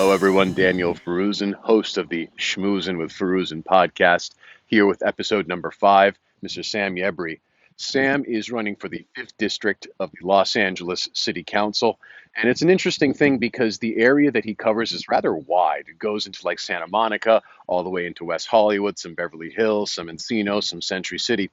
Hello, everyone. Daniel Forouzan, host of the Schmoozin with Forouzan podcast, here with episode number 5, Mr. Sam Yebri. Sam is running for the 5th District of the Los Angeles City Council, and it's an interesting thing because the area that he covers is rather wide. It goes into like Santa Monica, all the way into West Hollywood, some Beverly Hills, some Encino, some Century City.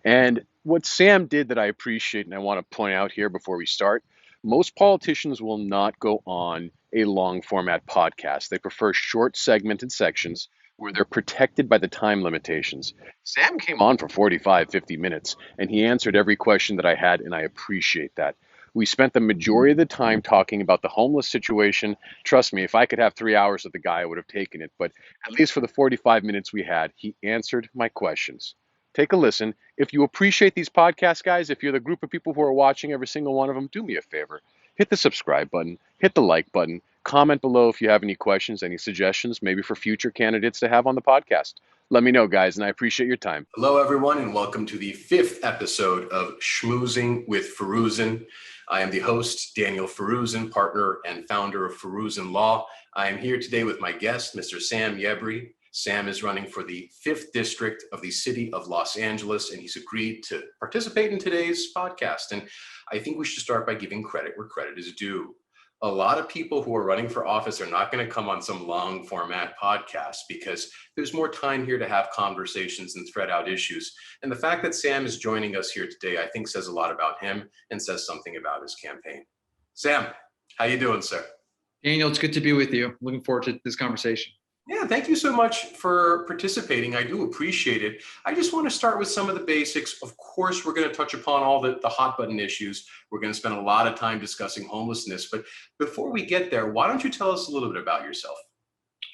And what Sam did that I appreciate and I want to point out here before we start, most politicians will not go on a long format podcast. They prefer short segmented sections where they're protected by the time limitations. Sam came on for 45, 50 minutes, and he answered every question that I had, and I appreciate that. We spent the majority of the time talking about the homeless situation. Trust me, if I could have 3 hours with the guy, I would have taken it. But at least for the 45 minutes we had, he answered my questions. Take a listen. If you appreciate these podcasts, guys, if you're the group of people who are watching every single one of them, do me a favor. Hit the subscribe button, hit the like button, comment below if you have any questions, any suggestions, maybe for future candidates to have on the podcast. Let me know, guys, and I appreciate your time. Hello, everyone, and welcome to the 5th episode of Schmoozing with Forouzan. I am the host, Daniel Forouzan, partner and founder of Forouzan Law. I am here today with my guest, Mr. Sam Yebri. Sam is running for the 5th District of the City of Los Angeles, and he's agreed to participate in today's podcast. And I think we should start by giving credit where credit is due. A lot of people who are running for office are not going to come on some long format podcast because there's more time here to have conversations and thread out issues. And the fact that Sam is joining us here today, I think says a lot about him and says something about his campaign. Sam, how you doing, sir? Daniel, it's good to be with you. Looking forward to this conversation. Yeah, thank you so much for participating. I do appreciate it. I just want to start with some of the basics. Of course, we're going to touch upon all the hot button issues. We're going to spend a lot of time discussing homelessness. But before we get there, why don't you tell us a little bit about yourself?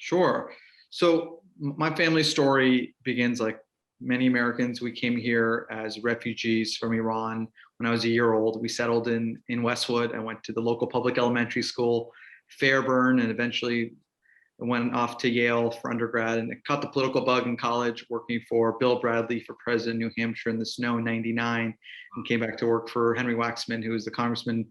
Sure. So my family story begins like many Americans. We came here as refugees from Iran when I was a year old. We settled in Westwood. I went to the local public elementary school, Fairburn, and eventually went off to Yale for undergrad and caught the political bug in college, working for Bill Bradley for president of New Hampshire in the snow in '99, and came back to work for Henry Waxman, who was the congressman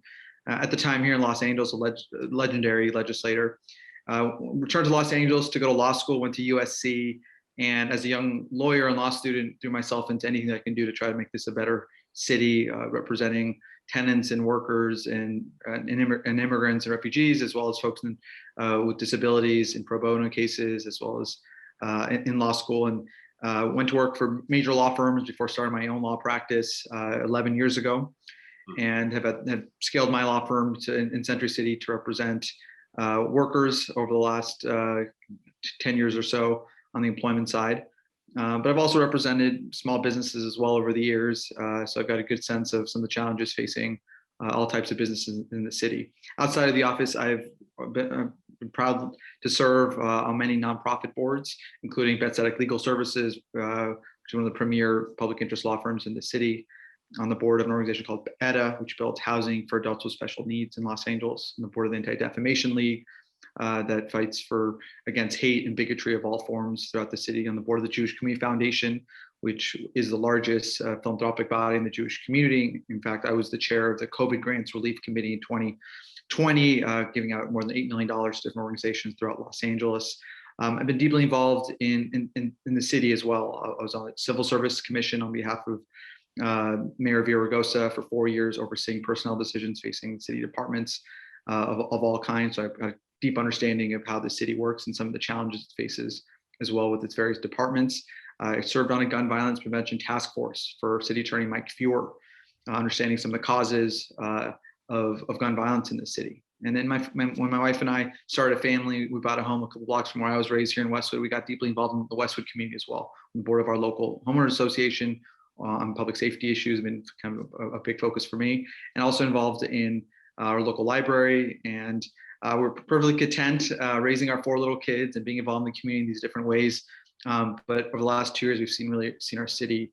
at the time here in Los Angeles, a legendary legislator. Returned to Los Angeles to go to law school, went to USC, and as a young lawyer and law student, threw myself into anything I can do to try to make this a better city, representing tenants and workers and immigrants and refugees, as well as folks with disabilities in pro bono cases, as well as in law school. And went to work for major law firms before starting my own law practice 11 years ago, and have scaled my law firm in Century City to represent workers over the last 10 years or so on the employment side. But I've also represented small businesses as well over the years. So I've got a good sense of some of the challenges facing all types of businesses in the city. Outside of the office, I've been proud to serve on many nonprofit boards, including Bethesda Legal Services, which is one of the premier public interest law firms in the city, on the board of an organization called EDA, which builds housing for adults with special needs in Los Angeles, on the board of the Anti-Defamation League, that fights against hate and bigotry of all forms throughout the city, on the board of the Jewish Community Foundation, which is the largest philanthropic body in the Jewish community. In fact, I was the chair of the COVID Grants Relief Committee in 2020, giving out more than $8 million to different organizations throughout Los Angeles. I've been deeply involved in the city as well. I was on the Civil Service Commission on behalf of Mayor Villaraigosa for 4 years, overseeing personnel decisions facing city departments of all kinds. So I've got a deep understanding of how the city works and some of the challenges it faces as well with its various departments. I served on a gun violence prevention task force for City Attorney Mike Feuer, understanding some of the causes of gun violence in the city. And then when my wife and I started a family, we bought a home a couple blocks from where I was raised here in Westwood. We got deeply involved in the Westwood community as well, on the board of our local homeowners association on public safety issues, have been kind of a big focus for me, and also involved in our local library. And we're perfectly content raising our 4 little kids and being involved in the community in these different ways. But over the last 2 years, we've seen our city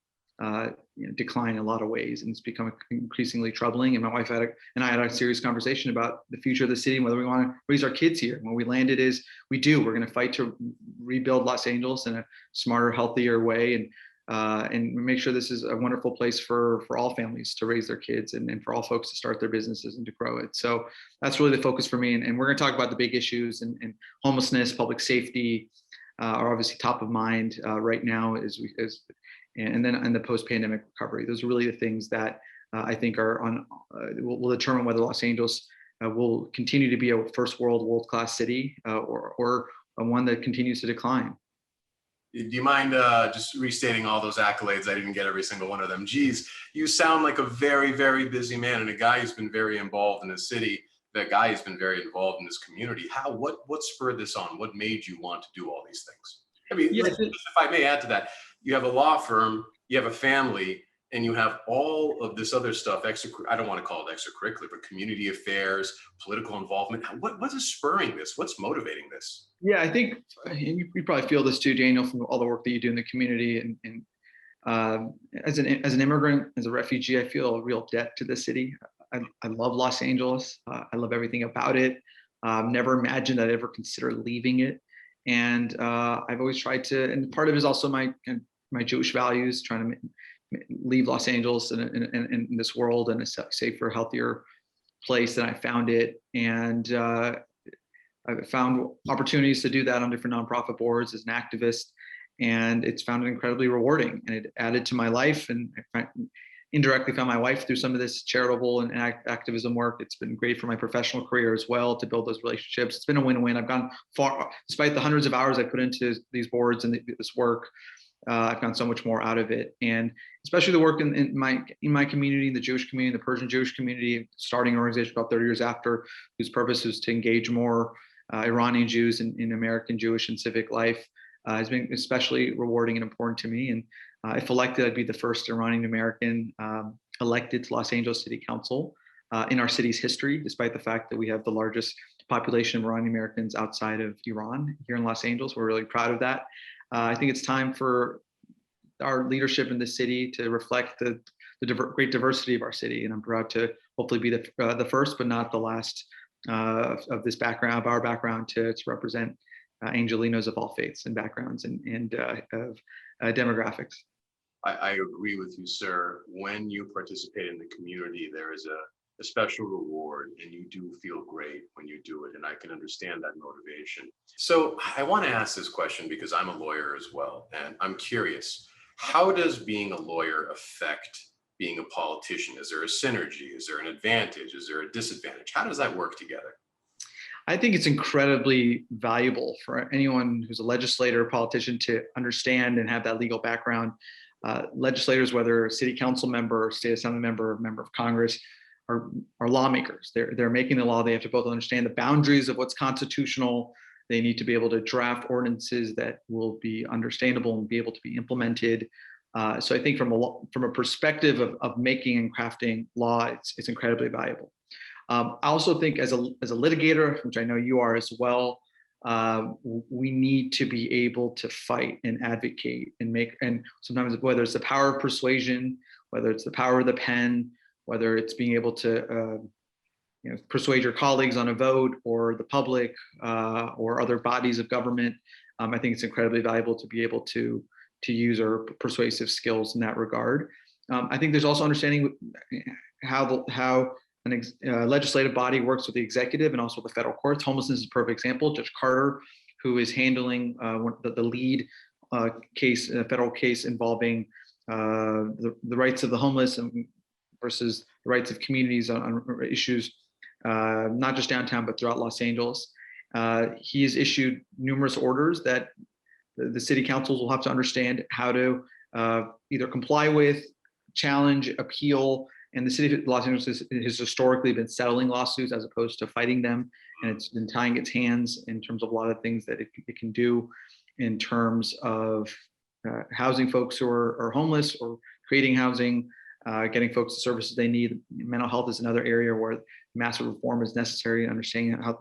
decline in a lot of ways, and it's become increasingly troubling. And my wife and I had a serious conversation about the future of the city and whether we want to raise our kids here. When we landed is we're going to fight to rebuild Los Angeles in a smarter, healthier way. And and make sure this is a wonderful place for all families to raise their kids and for all folks to start their businesses and to grow it. So that's really the focus for me. And we're going to talk about the big issues, and homelessness, public safety are obviously top of mind right now and then in the post-pandemic recovery. Those are really the things that I think are will determine whether Los Angeles will continue to be a first world-class city or one that continues to decline. Do you mind just restating all those accolades? I didn't get every single one of them. Geez, you sound like a very, very busy man and a guy who's been very involved in the city. That guy who's been very involved in this community. What spurred this on? What made you want to do all these things? I mean, Yeah, if I may add to that, you have a law firm, you have a family, and you have all of this other stuff, I don't want to call it extracurricular, but community affairs, political involvement. What is spurring this? What's motivating this? Yeah, I think you probably feel this too, Daniel, from all the work that you do in the community. And as an immigrant, as a refugee, I feel a real debt to the city. I love Los Angeles. I love everything about it. Never imagined I'd ever consider leaving it. And I've always tried to, and part of it is also my Jewish values, trying to leave Los Angeles in this world in a safer, healthier place than I found it. And I've found opportunities to do that on different nonprofit boards as an activist, and it's found it incredibly rewarding. And it added to my life, and I indirectly found my wife through some of this charitable and activism work. It's been great for my professional career as well to build those relationships. It's been a win-win. I've gone far, despite the hundreds of hours I put into these boards and this work. I've gotten so much more out of it, and especially the work in my community, the Jewish community, the Persian Jewish community, starting an organization about 30 years after, whose purpose is to engage more Iranian Jews in American Jewish and civic life, has been especially rewarding and important to me. And if elected, I'd be the first Iranian American elected to Los Angeles City Council in our city's history, despite the fact that we have the largest population of Iranian Americans outside of Iran here in Los Angeles. We're really proud of that. I think it's time for our leadership in the city to reflect the great diversity of our city, and I'm proud to hopefully be the first, but not the last of this background, of our background, to represent Angelinos of all faiths and backgrounds and of demographics. I agree with you, sir. When you participate in the community, there is a special reward, and you do feel great when you do it. And I can understand that motivation. So I want to ask this question because I'm a lawyer as well. And I'm curious, how does being a lawyer affect being a politician? Is there a synergy? Is there an advantage? Is there a disadvantage? How does that work together? I think it's incredibly valuable for anyone who's a legislator, politician, to understand and have that legal background. Legislators, whether a city council member, state assembly member, or member of Congress, are lawmakers. They're making the law. They have to both understand the boundaries of what's constitutional. They need to be able to draft ordinances that will be understandable and be able to be implemented. So I think from a perspective of making and crafting law, it's incredibly valuable. I also think as a litigator, which I know you are as well, we need to be able to fight and advocate and sometimes whether it's the power of persuasion, whether it's the power of the pen, whether it's being able to persuade your colleagues on a vote or the public or other bodies of government. I think it's incredibly valuable to be able to use our persuasive skills in that regard. I think there's also understanding how a legislative body works with the executive and also the federal courts. Homelessness is a perfect example. Judge Carter, who is handling the lead case, federal case involving the rights of the homeless versus the rights of communities on issues, not just downtown, but throughout Los Angeles. He has issued numerous orders that the city councils will have to understand how to either comply with, challenge, appeal. And the city of Los Angeles has historically been settling lawsuits as opposed to fighting them. And it's been tying its hands in terms of a lot of things that it can do in terms of housing folks who are homeless or creating housing, getting folks the services they need. Mental health is another area where massive reform is necessary, understanding how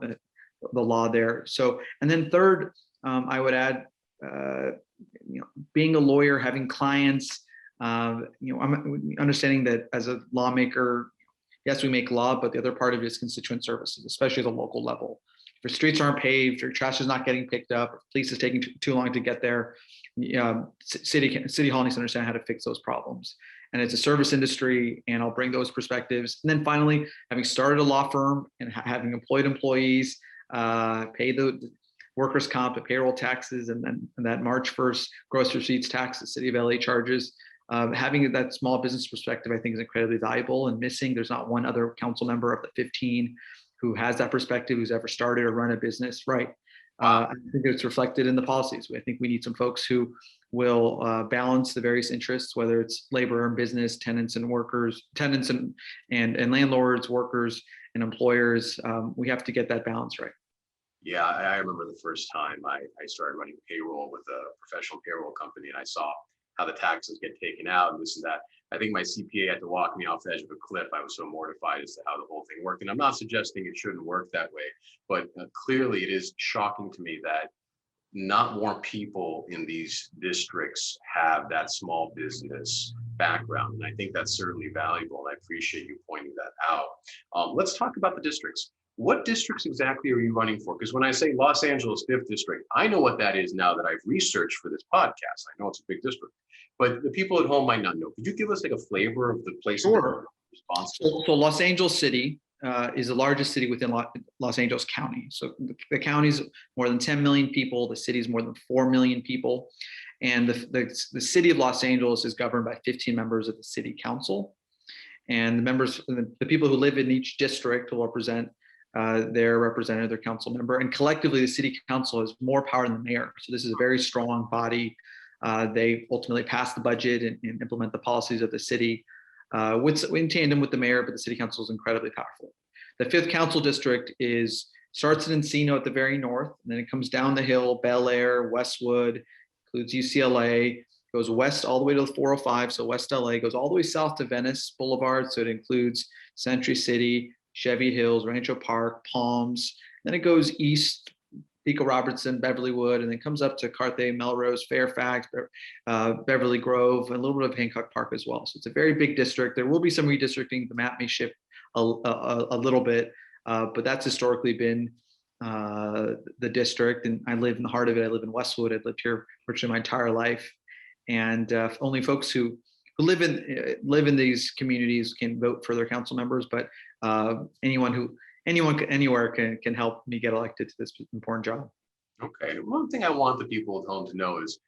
the law there. So, and then third, I would add, being a lawyer, having clients, I'm understanding that as a lawmaker, yes, we make law, but the other part of it is constituent services, especially at the local level. If your streets aren't paved, your trash is not getting picked up, police is taking too long to get there. City Hall needs to understand how to fix those problems. And it's a service industry, and I'll bring those perspectives. And then finally, having started a law firm and having employed employees, pay the workers' comp, the payroll taxes, and then that March 1st gross receipts tax the city of LA charges. Having that small business perspective, I think, is incredibly valuable and missing. There's not one other council member of the 15 who has that perspective, who's ever started or run a business, right? I think it's reflected in the policies. I think we need some folks who will balance the various interests, whether it's labor and business, tenants and workers, tenants and landlords, workers and employers. We have to get that balance right. Yeah, I remember the first time I started running payroll with a professional payroll company, and I saw how the taxes get taken out and this and that. I think my CPA had to walk me off the edge of a cliff. I was so mortified as to how the whole thing worked. And I'm not suggesting it shouldn't work that way, but clearly it is shocking to me that not more people in these districts have that small business background. And I think that's certainly valuable. And I appreciate you pointing that out. Let's talk about the districts. What districts exactly are you running for? Because when I say Los Angeles 5th District, I know what that is now that I've researched for this podcast. I know it's a big district, but the people at home might not know. Could you give us like a flavor of the places that are responsible? So Los Angeles City is the largest city within Los Angeles County. So the county's more than 10 million people. The city is more than 4 million people. And the city of Los Angeles is governed by 15 members of the city council. And the members, the people who live in each district will represent their representative, their council member. And collectively, the city council has more power than the mayor. So this is a very strong body. They ultimately pass the budget and implement the policies of the city in tandem with the mayor, but the city council is incredibly powerful. The 5th council district starts in Encino at the very north, and then it comes down the hill, Bel Air, Westwood, includes UCLA, goes west all the way to the 405, so West LA, goes all the way south to Venice Boulevard, so it includes Century City, Chevy Hills, Rancho Park, Palms. Then it goes east, Pico Robertson, Beverlywood, and then comes up to Carthay, Melrose, Fairfax, Beverly Grove, and a little bit of Hancock Park as well. So it's a very big district. There will be some redistricting. The map may shift a little bit, but that's historically been the district. And I live in the heart of it. I live in Westwood. I've lived here virtually my entire life. And only folks who live in these communities can vote for their council members, but anyone anywhere can help me get elected to this important job. Okay, one thing I want the people at home to know is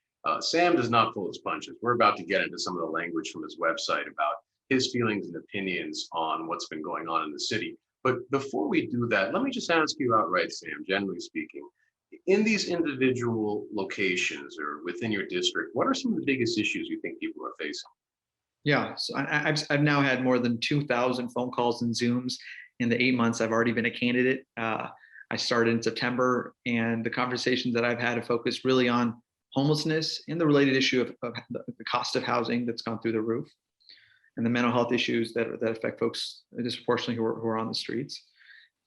Sam does not pull his punches. We're about to get into some of the language from his website about his feelings and opinions on what's been going on in the city. But before we do that, let me just ask you outright, Sam, generally speaking, in these individual locations or within your district, what are some of the biggest issues you think people are facing? Yeah, so I've now had more than 2,000 phone calls and Zooms in the 8 months I've already been a candidate. I started in September, and the conversations that I've had have focused really on homelessness and the related issue of the cost of housing that's gone through the roof, and the mental health issues that affect folks disproportionately who are on the streets.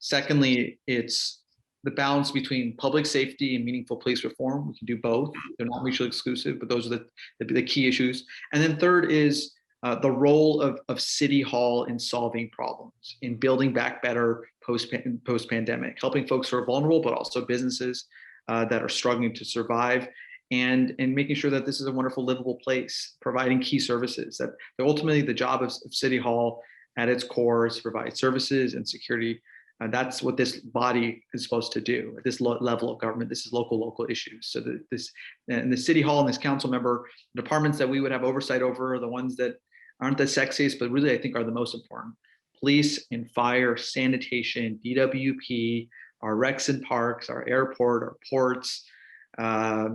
Secondly, it's the balance between public safety and meaningful police reform. We can do both. They're not mutually exclusive, but those are the key issues. And then third is the role of City Hall in solving problems, in building back better post-pandemic, helping folks who are vulnerable, but also businesses that are struggling to survive, and making sure that this is a wonderful, livable place, providing key services. That ultimately the job of City Hall at its core is to provide services and security. That's what this body is supposed to do at this level of government. This is local issues. So the City Hall and this council member departments that we would have oversight over are the ones that aren't the sexiest, but really I think are the most important. Police and fire, sanitation, DWP, our recs and parks, our airport, our ports, our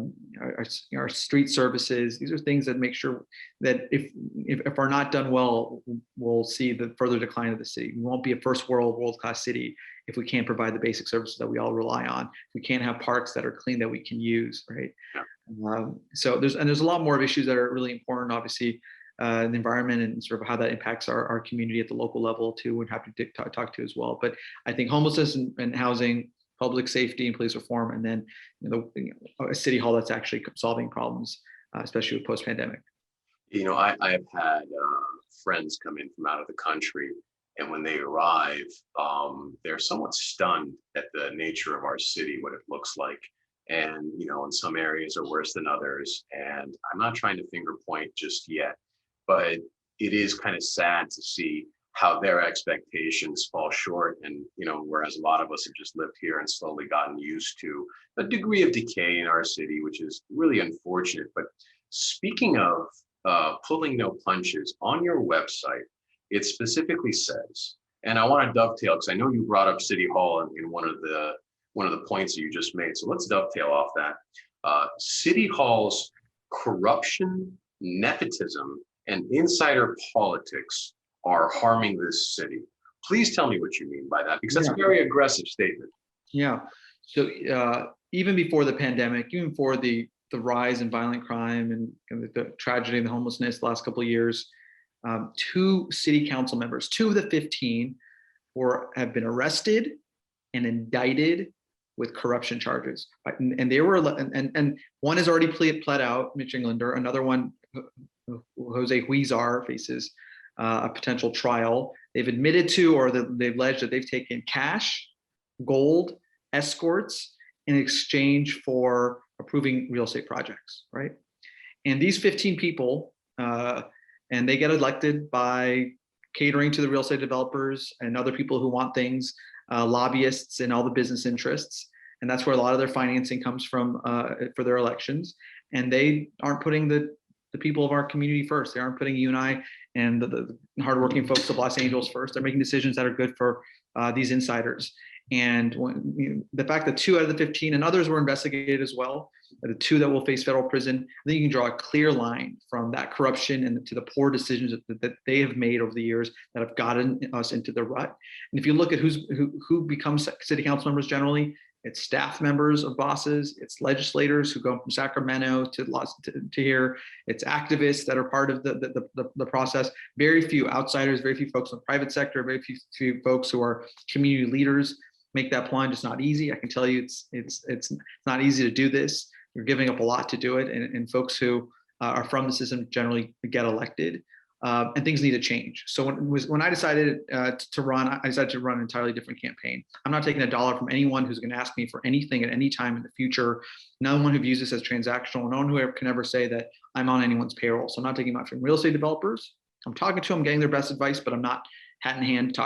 street services. These are things that make sure that if are not done well, we'll see the further decline of the city. We won't be a world-class city if we can't provide the basic services that we all rely on. We can't have parks that are clean that we can use, right? Yeah. So there's a lot more of issues that are really important, obviously, the environment and sort of how that impacts our community at the local level too. We'd have to talk to as well. But I think homelessness and housing, public safety and police reform, and then a City Hall that's actually solving problems, especially with post-pandemic. I have had friends come in from out of the country, And when they arrive, they're somewhat stunned at the nature of our city, what it looks like. And, in some areas are worse than others. And I'm not trying to finger point just yet, but it is kind of sad to see how their expectations fall short. And, whereas a lot of us have just lived here and slowly gotten used to a degree of decay in our city, which is really unfortunate. But speaking of pulling no punches, on your website, it specifically says, and I want to dovetail because I know you brought up City Hall in one of the points that you just made. So let's dovetail off that. City Hall's corruption, nepotism, and insider politics are harming this city. Please tell me what you mean by that, because that's a very aggressive statement. Yeah. So even before the pandemic, even before the rise in violent crime and the tragedy of the homelessness the last couple of years, 2 city council members, 2 of the 15, have been arrested and indicted with corruption charges. And they were, and one has already pled out, Mitch Englander. Another one, Jose Huizar, faces a potential trial. They've admitted to, or they've alleged that they've taken cash, gold, escorts in exchange for approving real estate projects, right? And these 15 people, and they get elected by catering to the real estate developers and other people who want things, lobbyists and all the business interests. And that's where a lot of their financing comes from for their elections. And they aren't putting the people of our community first. They aren't putting you and I and the hardworking folks of Los Angeles first. They're making decisions that are good for these insiders. And the fact that 2 out of the 15 and others were investigated as well, the 2 that will face federal prison, I think you can draw a clear line from that corruption and to the poor decisions that they have made over the years that have gotten us into the rut. And if you look at who becomes city council members generally, it's staff members of bosses, it's legislators who go from Sacramento to here, it's activists that are part of the process. Very few outsiders, very few folks in the private sector, very few folks who are community leaders make that plunge. It's not easy. I can tell you it's not easy to do this. You're giving up a lot to do it, and folks who are from the system generally get elected. And things need to change. So when I decided to run, I decided to run an entirely different campaign. I'm not taking $1 from anyone who's going to ask me for anything at any time in the future. No one who views this as transactional. No one who can ever say that I'm on anyone's payroll. So I'm not taking money from real estate developers. I'm talking to them, getting their best advice, but I'm not hat in hand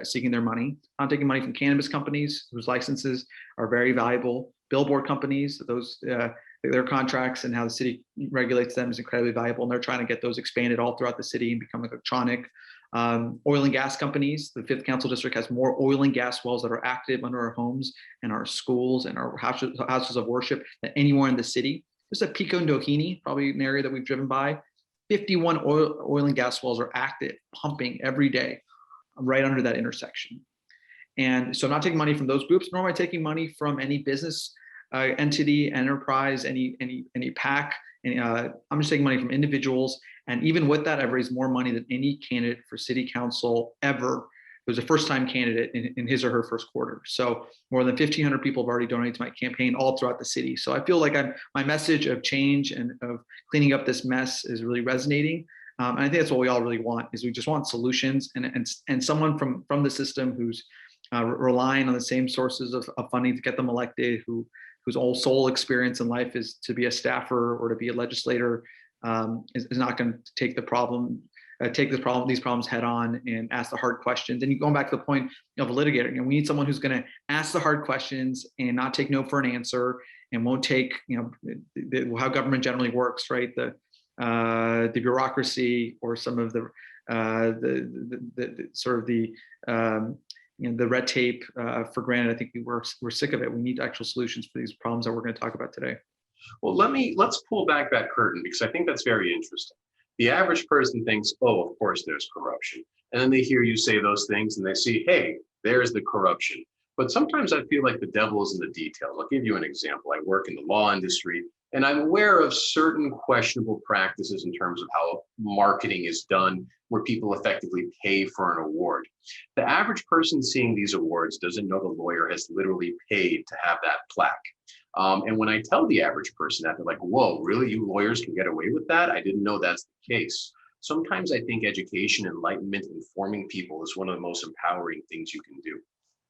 seeking their money. I'm taking money from cannabis companies whose licenses are very valuable. Billboard companies, those their contracts and how the city regulates them is incredibly valuable, and they're trying to get those expanded all throughout the city and become electronic. Oil and gas companies, the 5th Council District has more oil and gas wells that are active under our homes and our schools and our houses of worship than anywhere in the city. There's a Pico and Doheny, probably an area that we've driven by. 51 oil and gas wells are active, pumping every day right under that intersection. And so I'm not taking money from those groups, nor am I taking money from any business entity, enterprise, any PAC. I'm just taking money from individuals. And even with that, I've raised more money than any candidate for city council ever. It was a first-time candidate in his or her first quarter. So more than 1,500 people have already donated to my campaign all throughout the city. So I feel like my message of change and of cleaning up this mess is really resonating. And I think that's what we all really want, is we just want solutions and someone from the system who's relying on the same sources of funding to get them elected, whose whole sole experience in life is to be a staffer or to be a legislator, is not going to take these problems head on and ask the hard questions. And going back to the point of a litigator, we need someone who's going to ask the hard questions and not take no for an answer, and won't take, how government generally works, right? The bureaucracy or some of the red tape for granted. I think we're sick of it. We need actual solutions for these problems that we're going to talk about today. Well, let's pull back that curtain, because I think that's very interesting. The average person thinks, oh, of course there's corruption. And then they hear you say those things and they see, hey, there's the corruption. But sometimes I feel like the devil is in the details. I'll give you an example. I work in the law industry, and I'm aware of certain questionable practices in terms of how marketing is done, where people effectively pay for an award. The average person seeing these awards doesn't know the lawyer has literally paid to have that plaque. And when I tell the average person that, they're like, whoa, really? You lawyers can get away with that? I didn't know that's the case. sometimes I think education, enlightenment, informing people is one of the most empowering things you can do.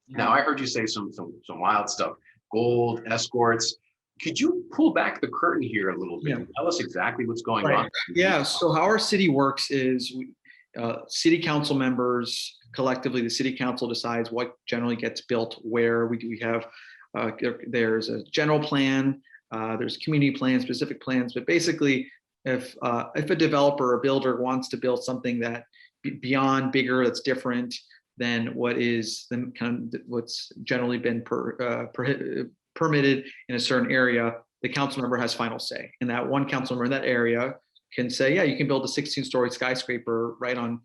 Now, I heard you say some wild stuff, gold, escorts. Could you pull back the curtain here a little bit and tell us exactly what's going on? Yeah, so how our city works is city council members, collectively, the city council decides what generally gets built where. We have, there's a general plan, there's community plans, specific plans, but basically if a developer or builder wants to build something that beyond bigger, that's different than what is the kind of what's generally been permitted in a certain area, the council member has final say. And that one council member in that area can say, yeah, you can build a 16-story skyscraper right on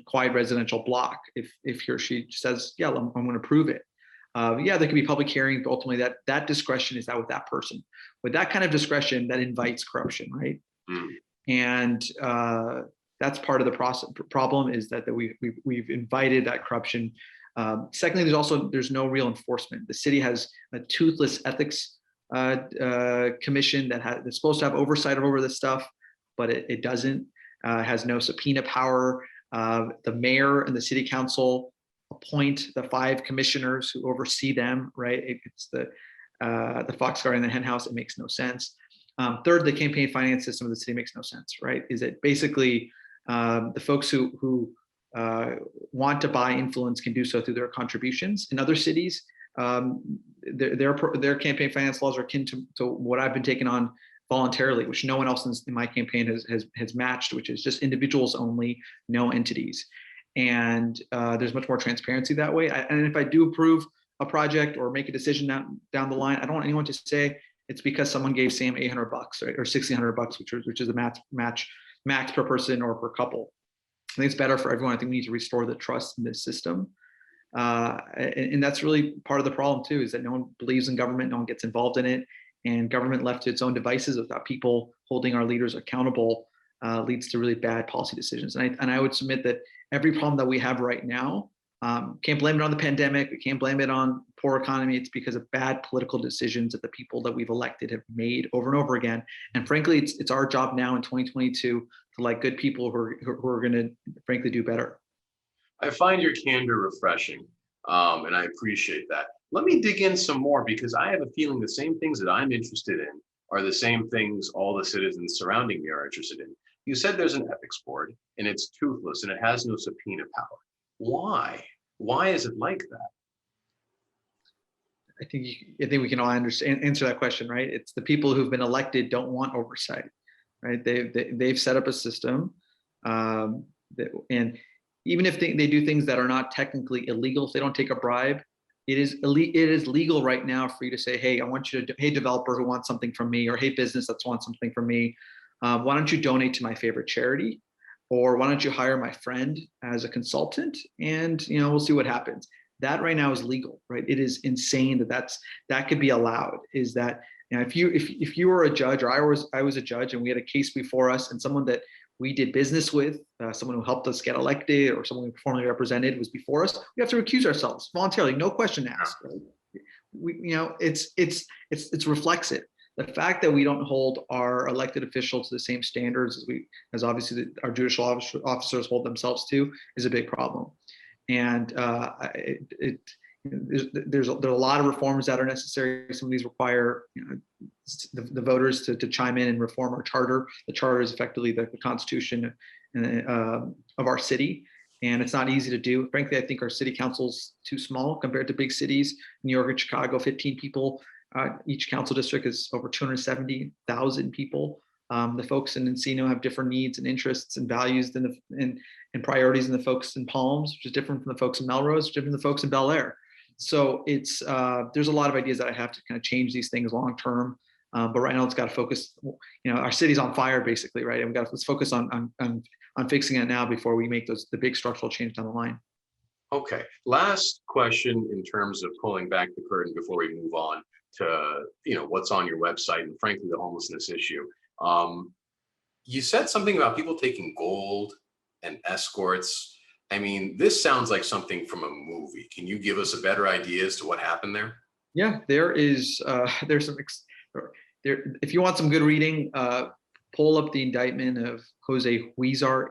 quiet residential block if he or she says, yeah, I'm going to approve it. Yeah, there could be public hearing, but ultimately that discretion is out with that person. With that kind of discretion, that invites corruption, right? And that's part of the problem is that we've invited that corruption. Secondly, there's no real enforcement. The city has a toothless ethics commission that's supposed to have oversight over this stuff, but it doesn't. Has no subpoena power. The mayor and the city council appoint the 5 commissioners who oversee them, right? It's the fox guard in the hen house. It makes no sense. Third, the campaign finance system of the city makes no sense, right? Is it basically the folks who want to buy influence can do so through their contributions. In other cities, their campaign finance laws are akin to what I've been taking on voluntarily, which no one else in my campaign has matched, which is just individuals only, no entities. And there's much more transparency that way. And if I do approve a project or make a decision down the line, I don't want anyone to say it's because someone gave Sam $800, right, or $1,600, which is the max per person or per couple. I think it's better for everyone. I think we need to restore the trust in this system. And that's really part of the problem too, is that no one believes in government, no one gets involved in it, and government left to its own devices without people holding our leaders accountable leads to really bad policy decisions. And I would submit that every problem that we have right now, can't blame it on the pandemic, we can't blame it on poor economy, it's because of bad political decisions that the people that we've elected have made over and over again. And frankly, it's our job now in 2022 to elect good people who are going to frankly do better. I find your candor refreshing, and I appreciate that. Let me dig in some more, because I have a feeling the same things that I'm interested in are the same things all the citizens surrounding me are interested in. You said there's an ethics board and it's toothless and it has no subpoena power. Why? Why is it like that? I think we can all answer that question, right? It's the people who've been elected don't want oversight, right? They've set up a system, and even if they do things that are not technically illegal, if they don't take a bribe, it is legal right now for you to say, hey, I want you to, hey, developer who wants something from me, or hey, business that wants something from me, why don't you donate to my favorite charity? Or why don't you hire my friend as a consultant, and we'll see what happens. That right now is legal, right? It is insane that could be allowed. Is that if you were a judge, or I was a judge, and we had a case before us, and someone that we did business with, someone who helped us get elected, or someone we formally represented was before us, we have to recuse ourselves voluntarily, no question asked. Right? It's reflexive. The fact that we don't hold our elected officials to the same standards as obviously our judicial officers hold themselves to is a big problem. And there's a lot of reforms that are necessary. Some of these require the voters to chime in and reform our charter. The charter is effectively the constitution of our city, and it's not easy to do. Frankly, I think our city council's too small compared to big cities. New York and Chicago, 15 people. Each council district is over 270,000 people. The folks in Encino have different needs and interests and values and priorities than the folks in Palms, which is different from the folks in Melrose, different from the folks in Bel Air. So it's there's a lot of ideas that I have to kind of change these things long term. But right now it's got to focus. Our city's on fire basically, right? And let's focus on fixing it now before we make the big structural change down the line. Okay. Last question in terms of pulling back the curtain before we move on to what's on your website and frankly the homelessness issue. You said something about people taking gold and escorts. I mean, this sounds like something from a movie. Can you give us a better idea as to what happened there? Yeah, there's some there. If you want some good reading, pull up the indictment of Jose Huizar,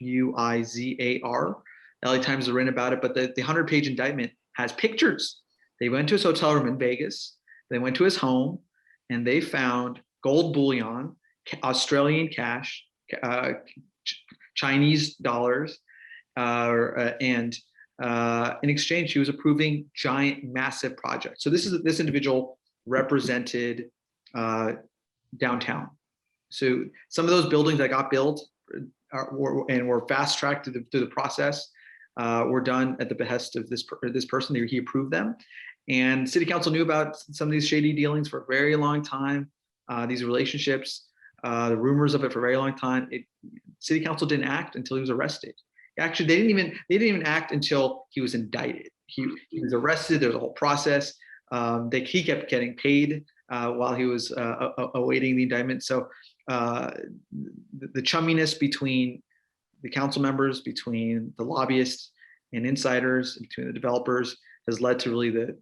Huizar. The LA Times has written about it, but the 100-page indictment has pictures. They went to his hotel room in Vegas. They went to his home, and they found gold bullion, Australian cash, Chinese dollars, and in exchange, he was approving giant, massive projects. So this individual represented downtown. So some of those buildings that got built were fast-tracked through the process were done at the behest of this person. He approved them. And city council knew about some of these shady dealings for a very long time, these relationships, the rumors of it for a very long time. City council didn't act until he was arrested. Actually, they didn't even act until he was indicted. He was arrested. There was a whole process. He kept getting paid while he was awaiting the indictment. So the chumminess between the council members, between the lobbyists and insiders, between the developers, has led to really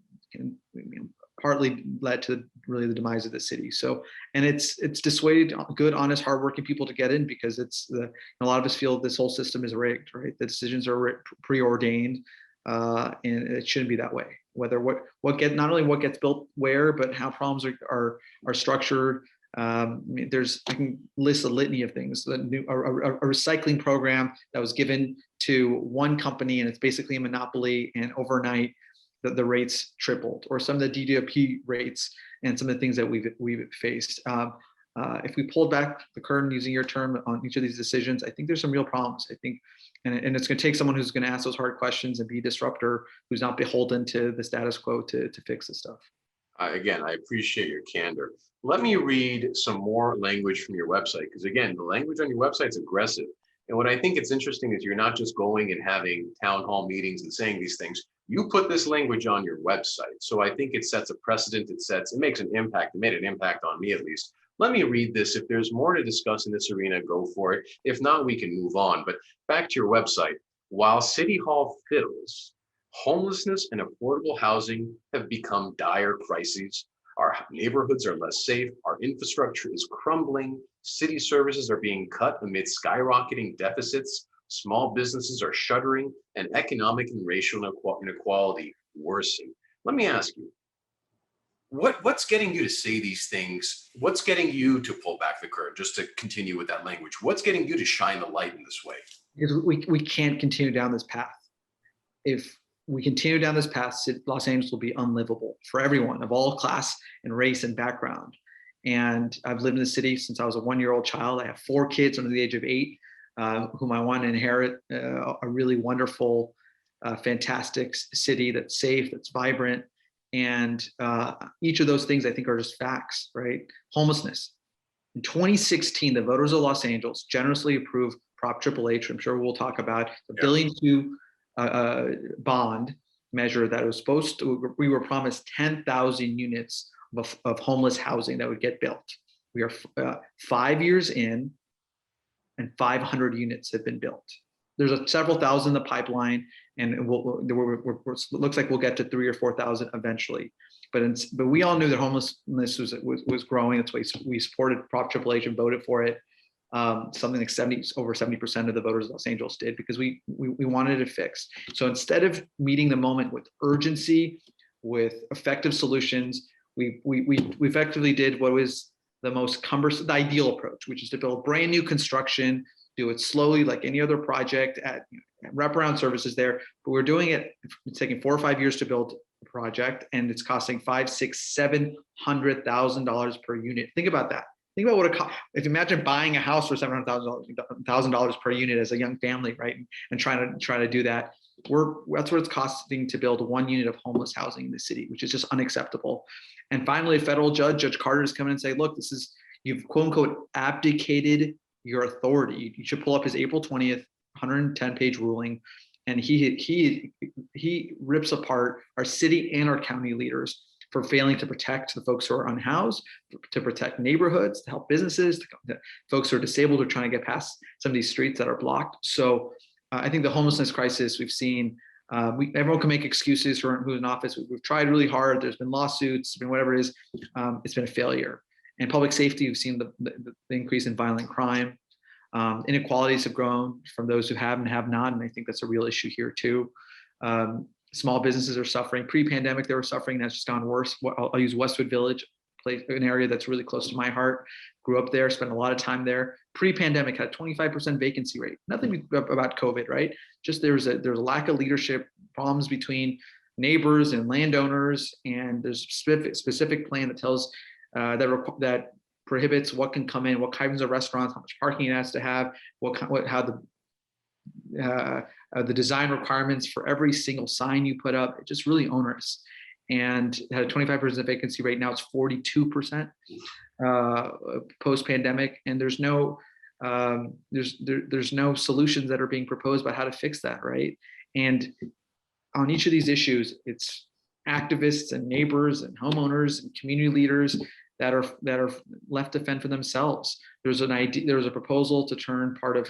partly led to really the demise of the city. So, and it's dissuaded good, honest, hardworking people to get in, because a lot of us feel this whole system is rigged, right? The decisions are preordained, and it shouldn't be that way. Whether not only what gets built where, but how problems are structured. I can list a litany of things. A recycling program that was given to one company, and it's basically a monopoly, and overnight the rates tripled, or some of the DDoP rates, and some of the things that we've faced. If we pulled back the curtain, using your term, on each of these decisions, I think there's some real problems. I think, and it's going to take someone who's going to ask those hard questions and be a disruptor, who's not beholden to the status quo to fix this stuff. Again, I appreciate your candor. Let me read some more language from your website, because again, the language on your website is aggressive. And what I think it's interesting is you're not just going and having town hall meetings and saying these things. You put this language on your website. So I think it sets a precedent. It makes an impact. It made an impact on me, at least. Let me read this. If there's more to discuss in this arena, go for it. If not, we can move on. But back to your website. While City Hall fiddles, homelessness and affordable housing have become dire crises. Our neighborhoods are less safe. Our infrastructure is crumbling. City services are being cut amid skyrocketing deficits. Small businesses are shuttering, and economic and racial inequality worsen. Let me ask you, what's getting you to say these things? What's getting you to pull back the curtain, just to continue with that language? What's getting you to shine the light in this way? Because we can't continue down this path. If we continue down this path, Los Angeles will be unlivable for everyone of all class and race and background. And I've lived in the city since I was a one-year-old child. I have 4 kids under the age of 8, whom I want to inherit a really wonderful, fantastic city that's safe, that's vibrant. And each of those things, I think, are just facts, right? Homelessness. In 2016, the voters of Los Angeles generously approved Prop Triple H, which I'm sure we'll talk about, the $1 billion bond measure that was we were promised 10,000 units of homeless housing that would get built. We are 5 years in, and 500 units have been built. There's several thousand in the pipeline, and it looks like we'll get to 3,000 or 4,000 eventually. But we all knew that homelessness was growing. That's why we supported Prop Triple H and voted for it. Something like over 70% of the voters of Los Angeles did, because we wanted it fixed. So instead of meeting the moment with urgency, with effective solutions, we effectively did what was the most cumbersome, the ideal approach, which is to build brand new construction, do it slowly like any other project, at wraparound services there. But we're doing it, it's taking 4 or 5 years to build a project, and it's costing $500,000, $600,000, $700,000 per unit. Think about that. Think about what it costs. If you imagine buying a house for $700,000 per unit as a young family, right? And trying to do that. That's what it's costing to build 1 unit of homeless housing in the city, which is just unacceptable. And finally, a federal judge, Judge Carter, is coming and say, look, you've quote unquote abdicated your authority. You should pull up his April 20th, 110-page ruling. And he rips apart our city and our county leaders for failing to protect the folks who are unhoused, to protect neighborhoods, to help businesses, to folks who are disabled or trying to get past some of these streets that are blocked. So I think the homelessness crisis we've seen, everyone can make excuses for who's in office. We've tried really hard. There's been lawsuits, been whatever it is. It's been a failure. And public safety, we've seen the increase in violent crime. Inequalities have grown from those who have and have not, and I think that's a real issue here too. Small businesses are suffering. Pre-pandemic, they were suffering, and that's just gone worse. I'll use Westwood Village, an area that's really close to my heart. Grew up there, spent a lot of time there. Pre-pandemic, had a 25% vacancy rate. Nothing about COVID, right? Just there's a lack of leadership, problems between neighbors and landowners, and there's a specific plan that tells that prohibits what can come in, what kinds of restaurants, how much parking it has to have, how the design requirements for every single sign you put up. It's just really onerous, and had a 25% vacancy rate. Now it's 42% post-pandemic, and there's no solutions that are being proposed about how to fix that, right? And on each of these issues, it's activists and neighbors and homeowners and community leaders that are left to fend for themselves. There's a proposal to turn part of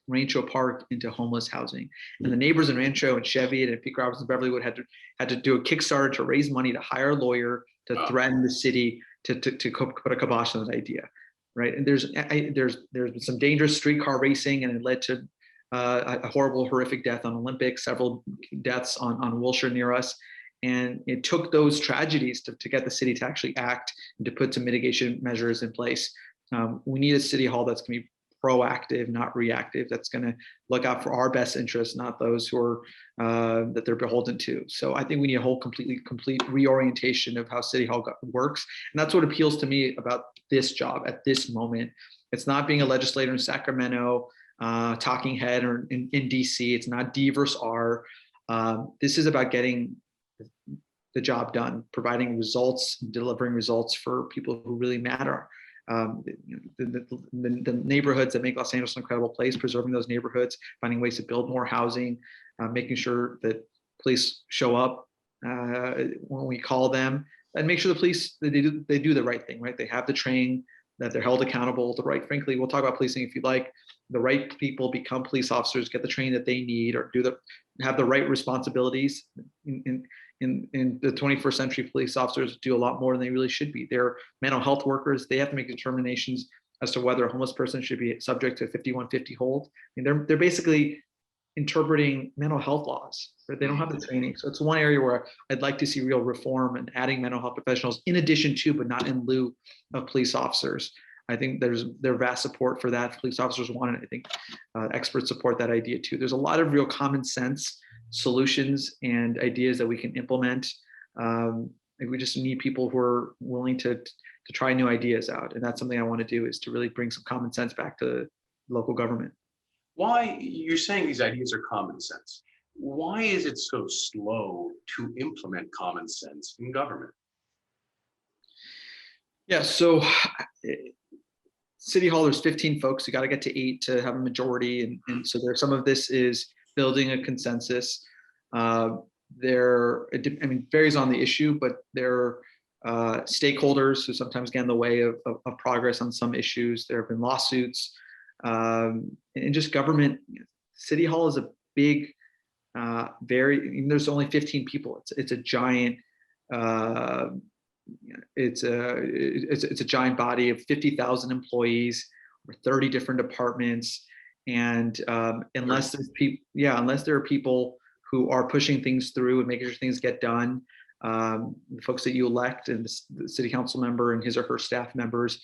Rancho Park into homeless housing, and the neighbors in Rancho and Cheviot and Peak Robertson, Beverlywood had to do a Kickstarter to raise money to hire a lawyer to threaten the city to put a kibosh on that idea, right? And there's been some dangerous streetcar racing, and it led to a horrific death on Olympic, several deaths on Wilshire near us. And it took those tragedies to get the city to actually act and to put some mitigation measures in place. We need a city hall that's going to be proactive, not reactive, that's going to look out for our best interests, not those who are that they're beholden to. So I think we need a whole complete reorientation of how City Hall works. And that's what appeals to me about this job at this moment. It's not being a legislator in Sacramento, talking head, or in DC. It's not D versus R. This is about getting the job done, providing results, delivering results for people who really matter. The neighborhoods that make Los Angeles an incredible place, preserving those neighborhoods, finding ways to build more housing, making sure that police show up when we call them, and make sure the police, they do the right thing, right? They have the training, that they're held accountable. Frankly, we'll talk about policing if you'd like. The right people become police officers, get the training that they need, or have the right responsibilities. In the 21st century, police officers do a lot more than they really should be. They're mental health workers. They have to make determinations as to whether a homeless person should be subject to a 5150 hold. I mean, they're basically interpreting mental health laws, right? They don't have the training. So it's one area where I'd like to see real reform and adding mental health professionals in addition to, but not in lieu of, police officers. I think there's vast support for that. Police officers want it. I think experts support that idea too. There's a lot of real common sense solutions and ideas that we can implement. We just need people who are willing to try new ideas out. And that's something I want to do, is to really bring some common sense back to local government. Why, you're saying these ideas are common sense. Why is it so slow to implement common sense in government? Yeah, so City Hall, there's 15 folks. You got to get to 8 to have a majority. And so there's some of this is building a consensus. Varies on the issue, but there are stakeholders who sometimes get in the way of progress on some issues. There have been lawsuits, and just government. City Hall is a big, there's only 15 people. It's a giant. It's a giant body of 50,000 employees, or 30 different departments. And unless there are people who are pushing things through and making sure things get done, the folks that you elect and the city council member and his or her staff members,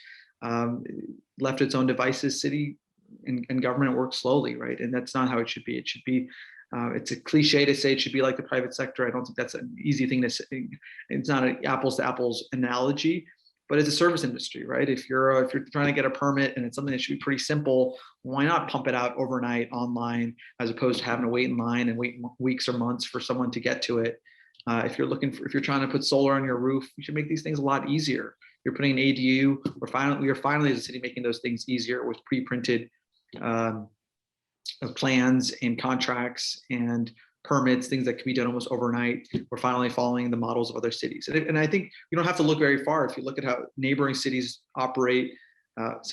left to its own devices, city and government works slowly, right? And that's not how it should be. It should be, it's a cliche to say it should be like the private sector. I don't think that's an easy thing to say. It's not an apples to apples analogy, but it's a service industry, right? If you're trying to get a permit and it's something that should be pretty simple, why not pump it out overnight online, as opposed to having to wait in line and wait weeks or months for someone to get to it? If you're trying to put solar on your roof, you should make these things a lot easier. You're putting an ADU. We're finally as a city making those things easier with pre-printed plans and contracts and permits, things that can be done almost overnight. We're finally following the models of other cities. And I think you don't have to look very far. If you look at how neighboring cities operate,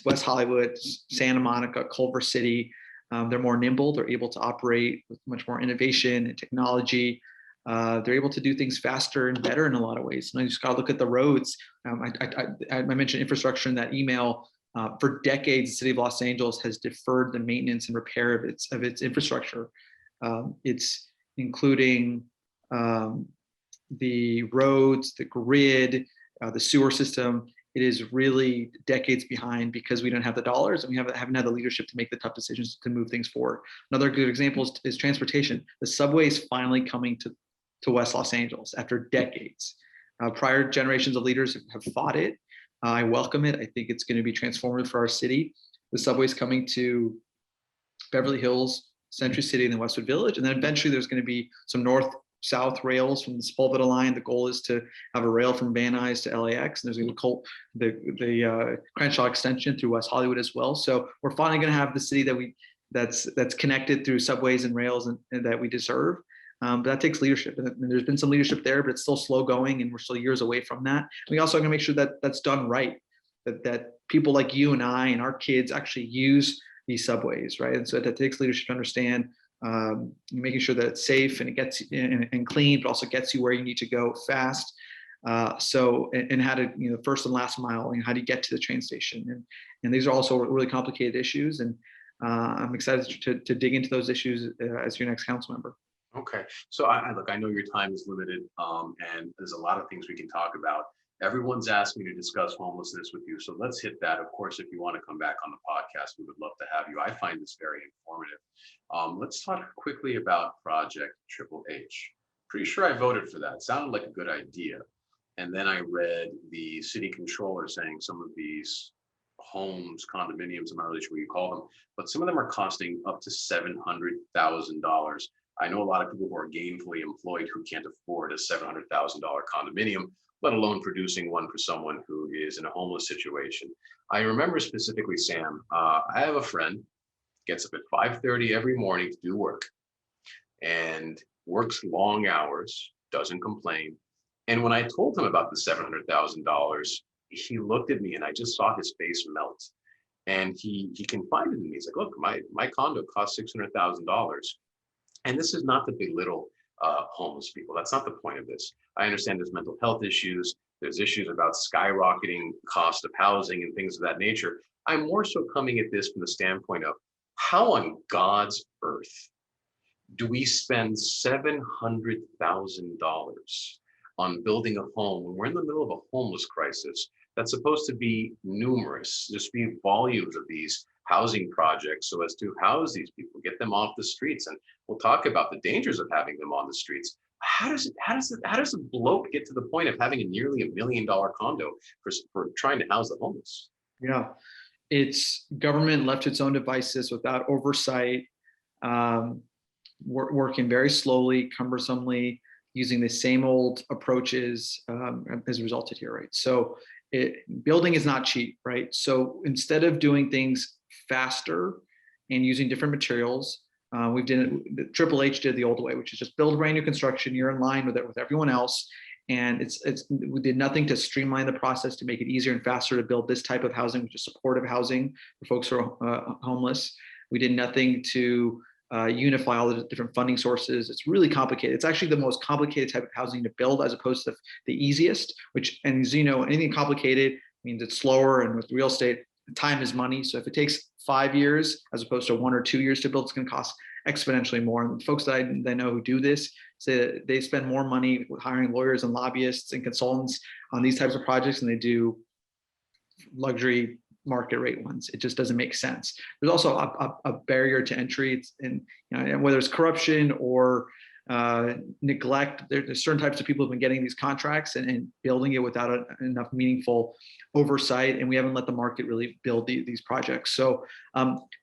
West Hollywood, Santa Monica, Culver City, they're more nimble. They're able to operate with much more innovation and technology. They're able to do things faster and better in a lot of ways. And you just got to look at the roads. I mentioned infrastructure in that email. For decades, the city of Los Angeles has deferred the maintenance and repair of its infrastructure. It's including the roads, the grid, the sewer system. It is really decades behind because we don't have the dollars and we haven't had the leadership to make the tough decisions to move things forward. Another good example is transportation. The subway is finally coming to West Los Angeles after decades. Prior generations of leaders have fought it. I welcome it. I think it's going to be transformative for our city. The subway is coming to Beverly Hills, Century City, and then Westwood Village. And then eventually there's going to be some north-south rails from the Sepulveda line. The goal is to have a rail from Van Nuys to LAX. And there's going to be the Crenshaw extension through West Hollywood as well. So we're finally going to have the city that's connected through subways and rails and that we deserve. But that takes leadership, and there's been some leadership there, but it's still slow going, and we're still years away from that. We also going to make sure that that's done right, that people like you and I and our kids actually use these subways, right? And so that takes leadership to understand, making sure that it's safe and it gets and clean, but also gets you where you need to go fast. And how to, first and last mile, how do you get to the train station? And these are also really complicated issues, and I'm excited to dig into those issues as your next council member. Okay, so look, I know your time is limited, and there's a lot of things we can talk about. Everyone's asked me to discuss homelessness with you, so let's hit that. Of course, if you want to come back on the podcast, we would love to have you. I find this very informative. Let's talk quickly about Project Triple H. Pretty sure I voted for that. It sounded like a good idea. And then I read the city controller saying some of these homes, condominiums, I'm not really sure what you call them, but some of them are costing up to $700,000. I know a lot of people who are gainfully employed who can't afford a $700,000 condominium, let alone producing one for someone who is in a homeless situation. I remember specifically, Sam, I have a friend, gets up at 5:30 every morning to do work and works long hours, doesn't complain. And when I told him about the $700,000, he looked at me and I just saw his face melt. And he confided in me. He's like, look, my condo costs $600,000. And this is not to belittle homeless people. That's not the point of this. I understand there's mental health issues. There's issues about skyrocketing cost of housing and things of that nature. I'm more so coming at this from the standpoint of how on God's earth do we spend $700,000 on building a home when we're in the middle of a homeless crisis that's supposed to be numerous? There's be volumes of these housing projects so as to house these people, get them off the streets. And we'll talk about the dangers of having them on the streets. How does a bloke get to the point of having a nearly $1 million condo for trying to house the homeless? Yeah, it's government left to its own devices without oversight, working very slowly, cumbersomely, using the same old approaches has resulted here, right? So building is not cheap, right? So instead of doing things faster and using different materials, we've done it. Triple H did the old way, which is just build brand new construction. You're in line with it with everyone else, and we did nothing to streamline the process to make it easier and faster to build this type of housing, which is supportive housing for folks who are homeless. We did nothing to unify all the different funding sources. It's really complicated. It's actually the most complicated type of housing to build as opposed to the easiest, which, and as you know, anything complicated means it's slower, and with real estate, time is money. So if it takes 5 years as opposed to 1 or 2 years to build, it's going to cost exponentially more. And the folks that I know who do this say that they spend more money with hiring lawyers and lobbyists and consultants on these types of projects than they do luxury market rate ones. It just doesn't make sense. There's also a barrier to entry. It's whether it's corruption or neglect. There's certain types of people who've been getting these contracts and building it without enough meaningful oversight, and we haven't let the market really build these projects. So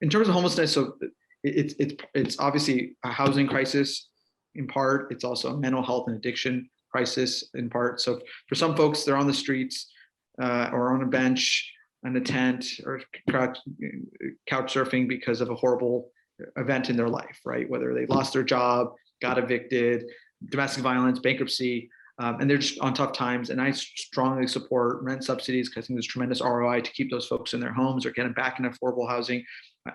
in terms of homelessness, so it's obviously a housing crisis in part. It's also a mental health and addiction crisis in part. So for some folks, they're on the streets or on a bench, in a tent, or couch surfing because of a horrible event in their life, right? Whether they lost their job, got evicted, domestic violence, bankruptcy, and they're just on tough times. And I strongly support rent subsidies because I think there's tremendous ROI to keep those folks in their homes or get them back in affordable housing.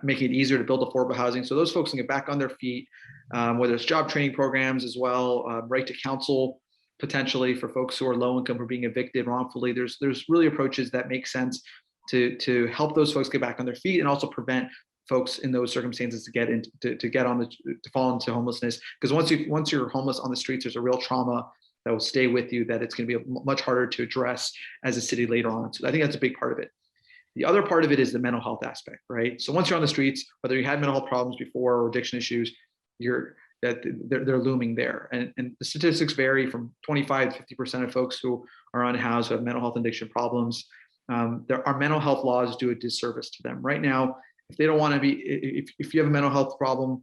making it easier to build affordable housing. So those folks can get back on their feet, whether it's job training programs as well, right to counsel potentially for folks who are low income or being evicted wrongfully. There's really approaches that make sense to help those folks get back on their feet and also prevent folks in those circumstances to fall into homelessness. Because once you're homeless on the streets, there's a real trauma that will stay with you that it's going to be much harder to address as a city later on. So I think that's a big part of it. The other part of it is the mental health aspect, right? So once you're on the streets, whether you had mental health problems before or addiction issues, they're looming there. And the statistics vary from 25 to 50% of folks who are unhoused who have mental health and addiction problems. Our mental health laws do a disservice to them. Right now, if they don't want to be, if you have a mental health problem,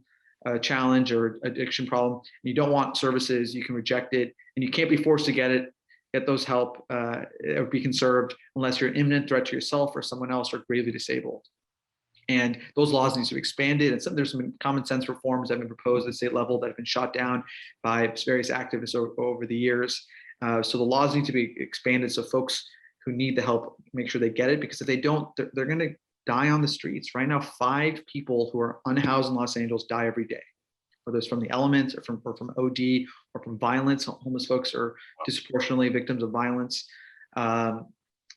challenge or addiction problem, and you don't want services, you can reject it, and you can't be forced to get those help or be conserved unless you're an imminent threat to yourself or someone else or gravely disabled. And those laws need to be expanded. And there's some common sense reforms that have been proposed at the state level that have been shot down by various activists over the years. So the laws need to be expanded so folks who need the help make sure they get it, because if they don't, they're going to die on the streets. Right now, 5 people who are unhoused in Los Angeles die every day, whether it's from the elements or from OD or from violence. Homeless folks are disproportionately victims of violence.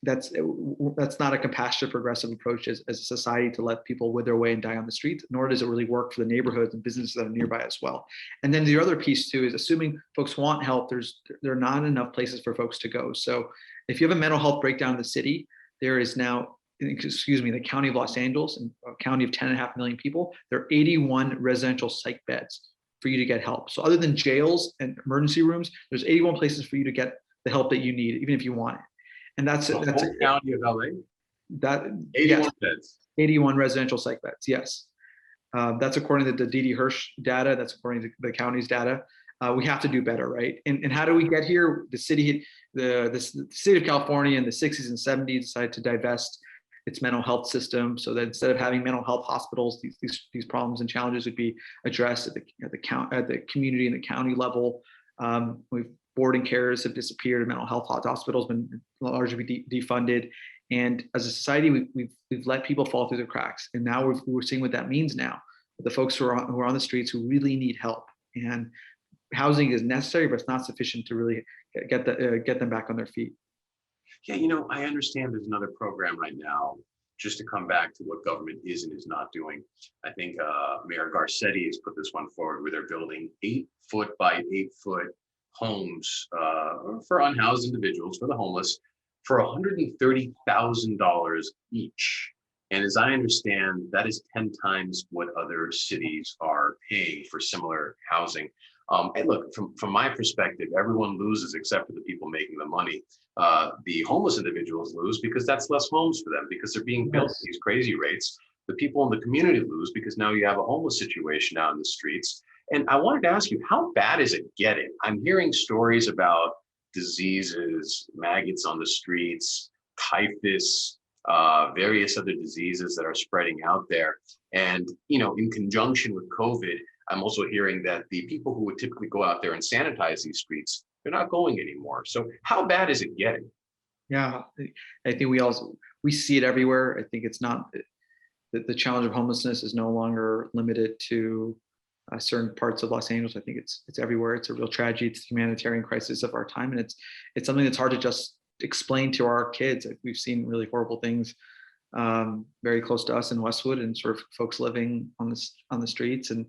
That's not a compassionate, progressive approach as a society to let people wither away and die on the streets, nor does it really work for the neighborhoods and businesses that are nearby as well. And then the other piece too is assuming folks want help, there are not enough places for folks to go. So if you have a mental health breakdown in the city, there is now, the county of Los Angeles, and a county of 10.5 million people, there are 81 residential psych beds for you to get help. So other than jails and emergency rooms, there's 81 places for you to get the help that you need, even if you want it. And that's the whole county of LA. That 81 beds. 81 residential psych beds. Yes, that's according to the D.D. Hirsch data. That's according to the county's data. We have to do better, right? And how do we get here? The city of California in the 60s and 70s decided to divest its mental health system, so that instead of having mental health hospitals, these problems and challenges would be addressed at the community and the county level. Boarding cares have disappeared. Mental health hospitals been largely defunded, and as a society, we've let people fall through the cracks. And now we're seeing what that means now. The folks who are on the streets who really need help, and housing is necessary, but it's not sufficient to really get them back on their feet. Yeah, I understand there's another program right now, just to come back to what government is and is not doing. I think Mayor Garcetti has put this one forward where they're building 8-foot by 8-foot homes for unhoused individuals, for the homeless, for $130,000 each. And as I understand, that is 10 times what other cities are paying for similar housing. And look, from my perspective, everyone loses except for the people making the money. The homeless individuals lose because that's less homes for them, because they're being built at these crazy rates. The people in the community lose because now you have a homeless situation out in the streets. And I wanted to ask you, how bad is it getting? I'm hearing stories about diseases, maggots on the streets, typhus, various other diseases that are spreading out there. And, in conjunction with COVID, I'm also hearing that the people who would typically go out there and sanitize these streets, they're not going anymore. So how bad is it getting? Yeah, I think we see it everywhere. I think it's not, the challenge of homelessness is no longer limited to certain parts of Los Angeles. I think it's everywhere. It's a real tragedy. It's a humanitarian crisis of our time, and it's something that's hard to just explain to our kids. We've seen really horrible things very close to us in Westwood, and sort of folks living on the streets, and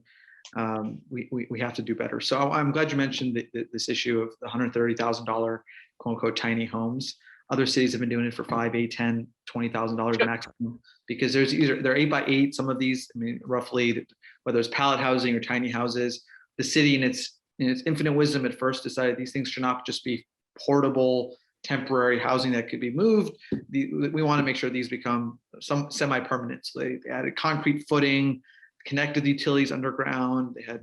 we have to do better. So I'm glad you mentioned this issue of the $130,000 quote unquote tiny homes. Other cities have been doing it for $5, $8, $10, $20,000 maximum, because they're 8 by 8. Some of these, roughly, whether it's pallet housing or tiny houses, the city in its infinite wisdom at first decided these things should not just be portable, temporary housing that could be moved. We want to make sure these become some semi-permanent. So they added concrete footing, connected utilities underground. They had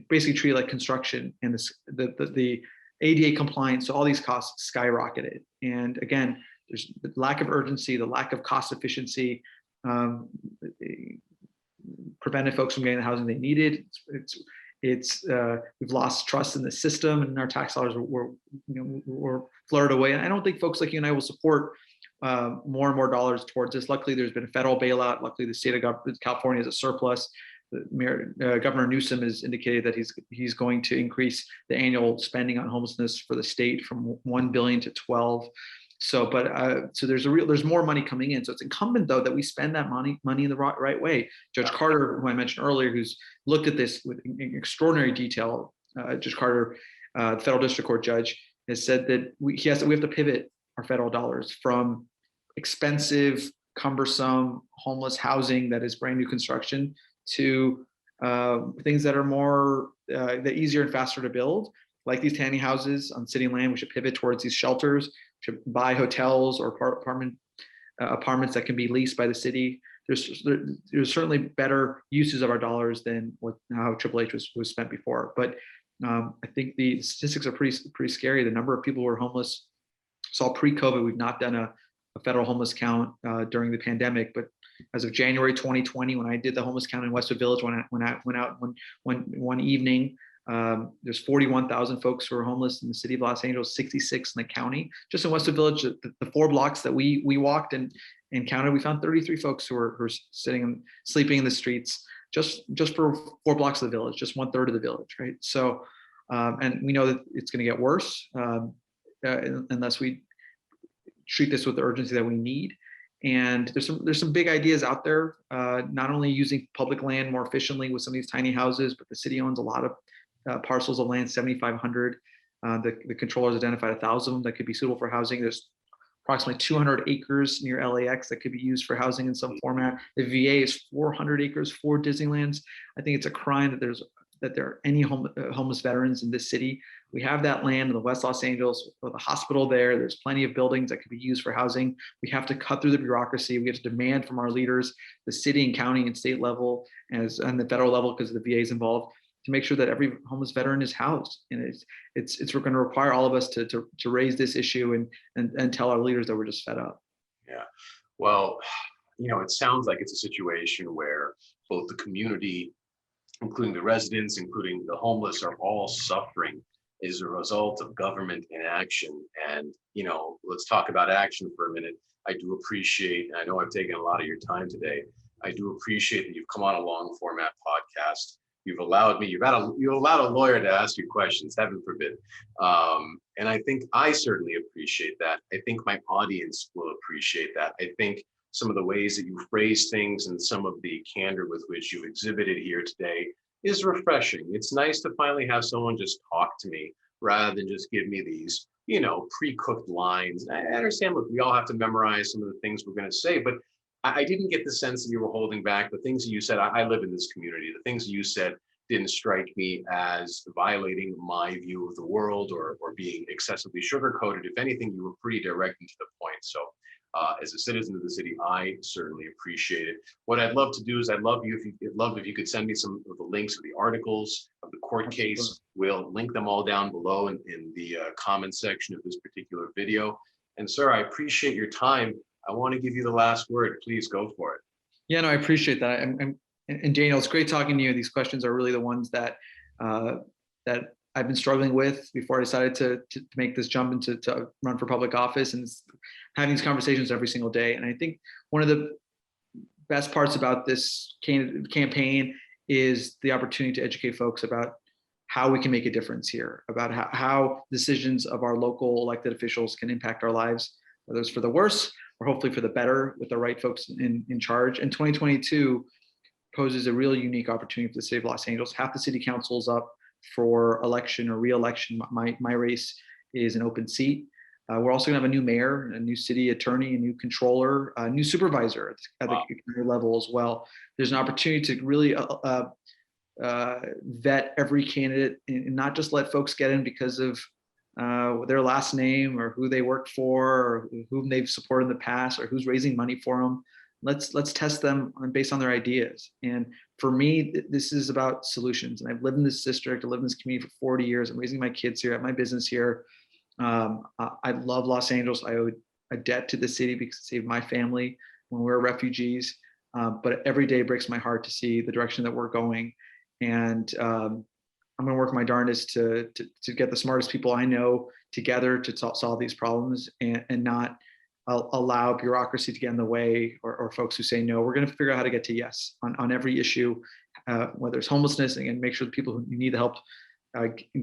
basically treated like construction, and the ADA compliance. So all these costs skyrocketed. And again, there's the lack of urgency, the lack of cost efficiency, prevented folks from getting the housing they needed. We've lost trust in the system, and our tax dollars were flirted away. And I don't think folks like you and I will support more and more dollars towards this. Luckily, there's been a federal bailout. Luckily, the state of California has a surplus. Governor Newsom has indicated that he's going to increase the annual spending on homelessness for the state from 1 billion to 12. So there's more money coming in. So it's incumbent though that we spend that money in the right way. Judge Carter, who I mentioned earlier, who's looked at this with extraordinary detail, Judge Carter, the federal district court judge, has said that we have to pivot our federal dollars from expensive, cumbersome, homeless housing that is brand new construction to things that are more easier and faster to build, like these tiny houses on city land. We should pivot towards these shelters. We should buy hotels or apartments that can be leased by the city. There's certainly better uses of our dollars than how Triple H was spent before. But I think the statistics are pretty scary. The number of people who are homeless. So pre-COVID, we've not done a federal homeless count during the pandemic, but as of January 2020, when I did the homeless count in Westwood Village, when I went out one evening, there's 41,000 folks who are homeless in the city of Los Angeles, 66 in the county. Just in Westwood Village, the 4 blocks that we walked and counted, we found 33 folks who are sitting and sleeping in the streets, just for 4 blocks of the village, just 1/3 of the village, right? So, and we know that it's going to get worse unless we treat this with the urgency that we need. And there's some big ideas out there, not only using public land more efficiently with some of these tiny houses, but the city owns a lot of parcels of land, 7,500. The controllers identified 1,000 of them that could be suitable for housing. There's approximately 200 acres near LAX that could be used for housing in some format. The VA is 400 acres for Disneylands. I think it's a crime that there are any homeless veterans in this city. We have that land in the West Los Angeles, with a hospital there. There's plenty of buildings that could be used for housing. We have to cut through the bureaucracy. We have to demand from our leaders, the city and county and state level, and the federal level, because the VA is involved, to make sure that every homeless veteran is housed. And it's we're going to require all of us to raise this issue and tell our leaders that we're just fed up. Yeah. Well, it sounds like it's a situation where both the community, including the residents, including the homeless, are all suffering as a result of government inaction. And, let's talk about action for a minute. I do appreciate, I know I've taken a lot of your time today. I do appreciate that you've come on a long format podcast. You've allowed a lawyer to ask you questions, heaven forbid. And I think I certainly appreciate that. I think my audience will appreciate that. I think some of the ways that you phrase things and some of the candor with which you've exhibited here today is refreshing. It's nice to finally have someone just talk to me rather than just give me these, pre-cooked lines. I understand, look, we all have to memorize some of the things we're going to say, but I didn't get the sense that you were holding back. The things that you said, I live in this community. The things that you said didn't strike me as violating my view of the world or being excessively sugar-coated. If anything, you were pretty direct and to the point. So as a citizen of the city, I certainly appreciate it. What I'd love to do is I'd love if you could send me some of the links of the articles of the court case. We'll link them all down below in the comment section of this particular video. And sir, I appreciate your time. I want to give you the last word. Please go for it. Yeah, no, I appreciate that. And Daniel, it's great talking to you. These questions are really the ones that I've been struggling with before I decided to make this jump into to run for public office, and having these conversations every single day. And I think one of the best parts about this campaign is the opportunity to educate folks about how we can make a difference here, about how decisions of our local elected officials can impact our lives, whether it's for the worse or hopefully for the better with the right folks in charge. And 2022 poses a really unique opportunity for the city of Los Angeles. Half the city council is up for election or re-election. My race is an open seat. We're also gonna have a new mayor, a new city attorney, a new controller, a new supervisor at the level as well. There's an opportunity to really vet every candidate and not just let folks get in because of their last name or who they worked for or whom they've supported in the past or who's raising money for them. Let's test them based on their ideas. And for me, this is about solutions. And I've lived in this district, I lived in this community for 40 years. I'm raising my kids here, I have my business here. I love Los Angeles. I owe a debt to the city because it saved my family when we were refugees. But every day breaks my heart to see the direction that we're going. And I'm going to work my darndest to get the smartest people I know together to solve these problems and not allow bureaucracy to get in the way, or folks who say no. We're going to figure out how to get to yes on every issue, whether it's homelessness, and make sure the people who need the help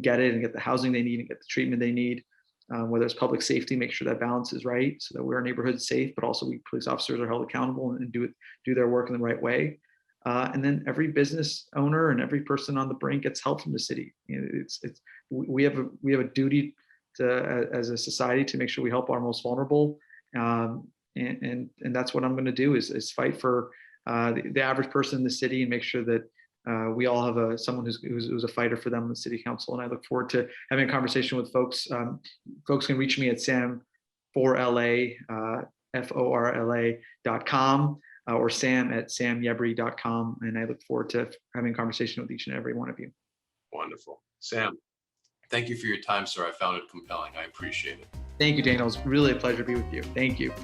get it and get the housing they need and get the treatment they need. Whether it's public safety, make sure that balance is right so that our neighborhood's safe, but also police officers are held accountable and do their work in the right way. And then every business owner and every person on the brink gets help from the city. We have a duty to, as a society, to make sure we help our most vulnerable. And that's what I'm going to do is fight for the average person in the city and make sure that we all have someone who's a fighter for them in the city council. And I look forward to having a conversation with folks. Folks can reach me at sam4la, FORLA.com, or sam@samyebri.com. And I look forward to having a conversation with each and every one of you. Wonderful. Sam, thank you for your time, sir. I found it compelling. I appreciate it. Thank you, Daniel. It's really a pleasure to be with you. Thank you.